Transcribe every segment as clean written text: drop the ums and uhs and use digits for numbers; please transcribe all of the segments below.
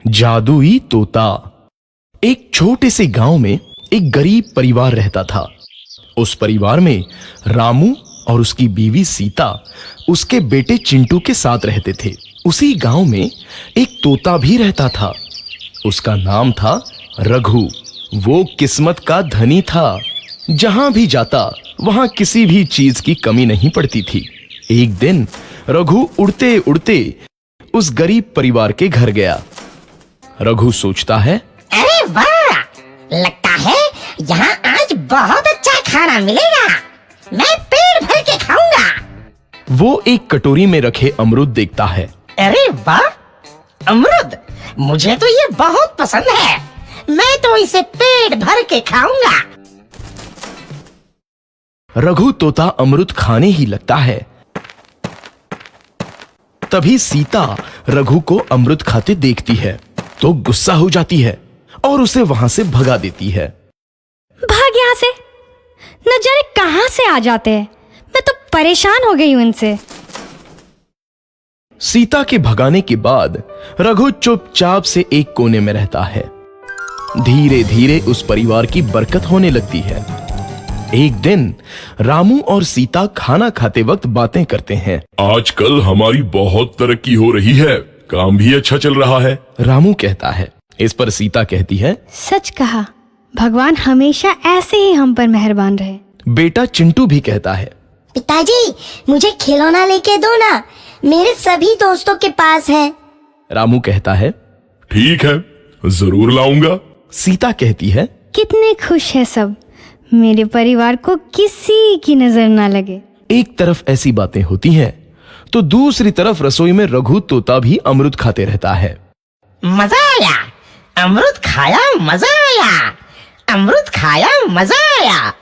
जादुई तोता। एक छोटे से गांव में एक गरीब परिवार रहता था। उस परिवार में रामू और उसकी बीवी सीता उसके बेटे चिंटू के साथ रहते थे। उसी गांव में एक तोता भी रहता था। उसका नाम था रघु। वो किस्मत का धनी था। जहां भी जाता वहां किसी भी चीज की कमी नहीं पड़ती थी। एक दिन रघु उड़ते उड़ते उस गरीब परिवार के घर गया। रघु सोचता है, अरे वाह, लगता है यहाँ आज बहुत अच्छा खाना मिलेगा। मैं पेट भर के खाऊंगा। वो एक कटोरी में रखे अमरूद देखता है। अरे वाह, अमरूद, मुझे तो ये बहुत पसंद है। मैं तो इसे पेट भर के खाऊंगा। रघु तोता अमरूद खाने ही लगता है। तभी सीता रघु को अमरूद खाते देखती है तो गुस्सा हो जाती है और उसे वहां से भगा देती है। भाग यहाँ से, न जाने कहां से आ जाते हैं। मैं तो परेशान हो गई हूं इनसे। सीता के भगाने के बाद रघु चुपचाप से एक कोने में रहता है। धीरे धीरे उस परिवार की बरकत होने लगती है। एक दिन रामू और सीता खाना खाते वक्त बातें करते हैं। आजकल हमारी बहुत तरक्की हो रही है, काम भी अच्छा चल रहा है। रामू कहता है। इस पर सीता कहती है, सच कहा, भगवान हमेशा ऐसे ही हम पर मेहरबान रहे। बेटा चिंटू भी कहता है, पिताजी, मुझे खिलौना लेके दो ना, मेरे सभी दोस्तों के पास है। रामू कहता है, ठीक है, जरूर लाऊंगा। सीता कहती है, कितने खुश है सब, मेरे परिवार को किसी की नजर ना लगे। एक तरफ ऐसी बातें होती हैं तो दूसरी तरफ रसोई में रघु तोता भी अमरूद खाते रहता है। मजा आया, अमरूद खाया, मजा आया, अमरूद खाया, मजा आया।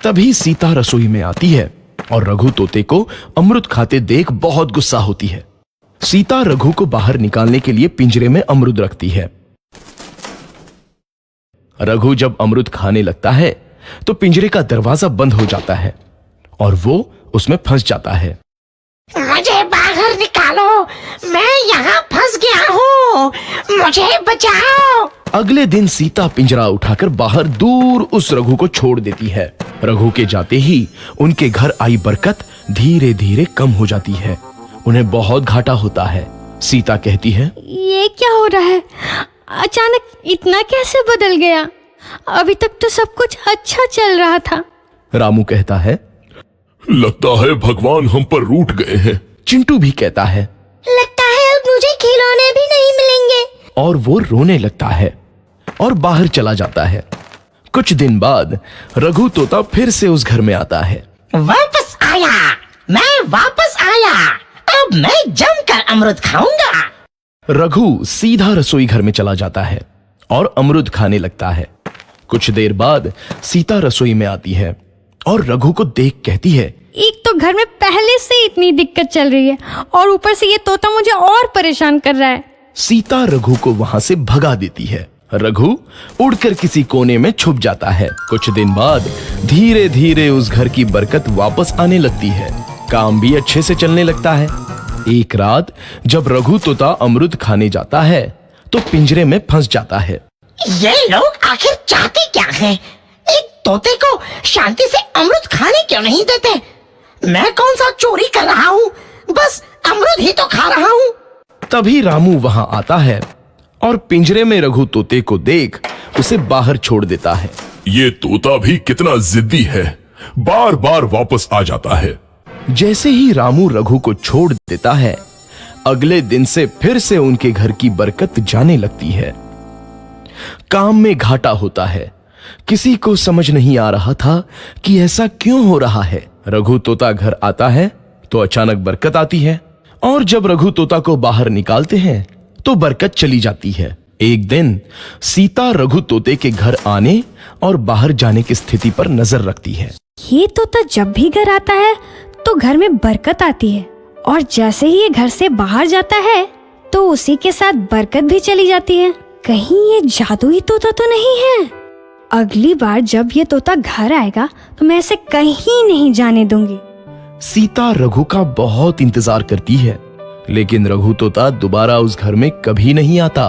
तभी सीता रसोई में आती है और रघु तोते को अमरूद खाते देख बहुत गुस्सा होती है। सीता रघु को बाहर निकालने के लिए पिंजरे में अमरूद रखती है। रघु जब अमरूद खाने लगता है तो पिंजरे का दरवाजा बंद हो जाता है और वो उसमें फंस जाता है। मुझे बाहर निकालो, मैं यहाँ फंस गया हूँ, मुझे बचाओ। अगले दिन सीता पिंजरा उठाकर बाहर दूर उस रघु को छोड़ देती है। रघु के जाते ही उनके घर आई बरकत धीरे धीरे कम हो जाती है। उन्हें बहुत घाटा होता है। सीता कहती है, ये क्या हो रहा है, अचानक इतना कैसे बदल गया? अभी तक तो सब कुछ अच्छा चल रहा था। रामू कहता है, लगता है भगवान हम पर रूठ गए हैं। चिंटू भी कहता है, लगता है अब मुझे खिलौने भी नहीं मिलेंगे। और वो रोने लगता है और बाहर चला जाता है। कुछ दिन बाद रघु तोता फिर से उस घर में आता है। वापस आया, मैं वापस आया, अब मैं जमकर अमरूद खाऊंगा। रघु सीधा रसोई घर में चला जाता है और अमरूद खाने लगता है। कुछ देर बाद सीता रसोई में आती है और रघु को देख कहती है, एक तो घर में पहले से इतनी दिक्कत चल रही है और ऊपर से ये तोता मुझे और परेशान कर रहा है। सीता रघु को वहां से भगा देती है। रघु उड़कर किसी कोने में छुप जाता है। कुछ दिन बाद धीरे धीरे उस घर की बरकत वापस आने लगती है। काम भी अच्छे से चलने लगता है। एक रात जब रघु तोता अमरूद खाने जाता है तो पिंजरे में फंस जाता है। ये लोग आखिर चाहते क्या हैं? एक तोते को शांति से अमरूद खाने क्यों नहीं देते? मैं कौन सा चोरी कर रहा हूँ? बस अमरूद ही तो खा रहा हूँ। तभी रामू वहां आता है और पिंजरे में रघु तोते को देख उसे बाहर छोड़ देता है। ये तोता भी कितना जिद्दी है, बार बार वापस आ जाता है। जैसे ही रामू रघु को छोड़ देता है, अगले दिन से फिर से उनके घर की बरकत जाने लगती है। काम में घाटा होता है। किसी को समझ नहीं आ रहा था कि ऐसा क्यों हो रहा है। रघु तोता घर आता है तो अचानक बरकत आती है और जब रघु तोता को बाहर निकालते हैं तो बरकत चली जाती है। एक दिन सीता रघु तोते के घर आने और बाहर जाने की स्थिति पर नजर रखती है। ये तोता जब भी घर आता है तो घर में बरकत आती है और जैसे ही ये घर से बाहर जाता है तो उसी के साथ बरकत भी चली जाती है। कहीं ये जादुई तोता तो नहीं है? अगली बार जब ये तोता घर आएगा तो मैं इसे कहीं नहीं जाने दूंगी। सीता रघु का बहुत इंतजार करती है, लेकिन रघु तोता दोबारा उस घर में कभी नहीं आता।